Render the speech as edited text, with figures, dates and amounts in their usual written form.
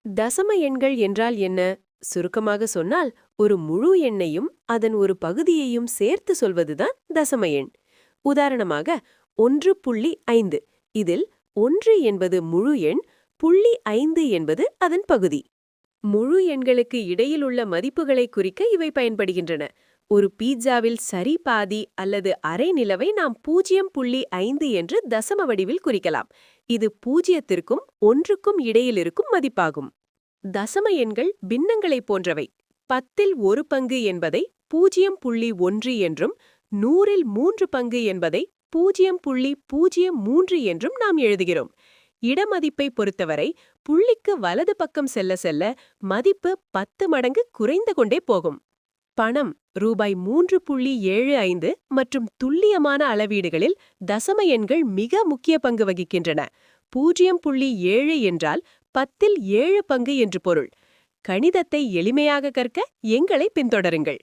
தசம எண்கள் என்றால் என்ன? சுருக்கமாக சொன்னால், ஒரு முழு எண்ணையும் அதன் ஒரு பகுதியையும் சேர்த்து சொல்வதுதான் தசம எண். உதாரணமாக 1.5. இதில் 1 என்பது முழு எண், 0.5 என்பது அதன் பகுதி. முழு எண்களுக்கு இடையில் உள்ள மதிப்புகளை குறிக்க இவை பயன்படுகின்றன. ஒரு பீட்சாவில் சரி பாதி அல்லது அரை நிலவை நாம் 0.5 என்று தசம வடிவில் குறிக்கலாம். இது 0த்திற்கும் 1க்கும் இடையில் இருக்கும் மதிப்பாகும். தசம எண்கள் பின்னங்களைப் போன்றவை. 10ல் 1 பங்கு என்பதை 0.1 என்றும் 100ல் 3 பங்கு என்பதை 0.03 என்றும் நாம் எழுதுகிறோம். இடமதிப்பை பொறுத்தவரை புள்ளிக்கு வலது பக்கம் செல்ல செல்ல மதிப்பு 10 மடங்கு குறைந்து கொண்டே போகும். பணம் ரூபாய் 3.75 மற்றும் துல்லியமான அளவீடுகளில் தசம எண்கள் மிக முக்கிய பங்கு வகிக்கின்றன. 0.7 என்றால் 10ல் 7 பங்கு என்று பொருள். கணிதத்தை எளிமையாக கற்க எங்களை பின்தொடருங்கள்.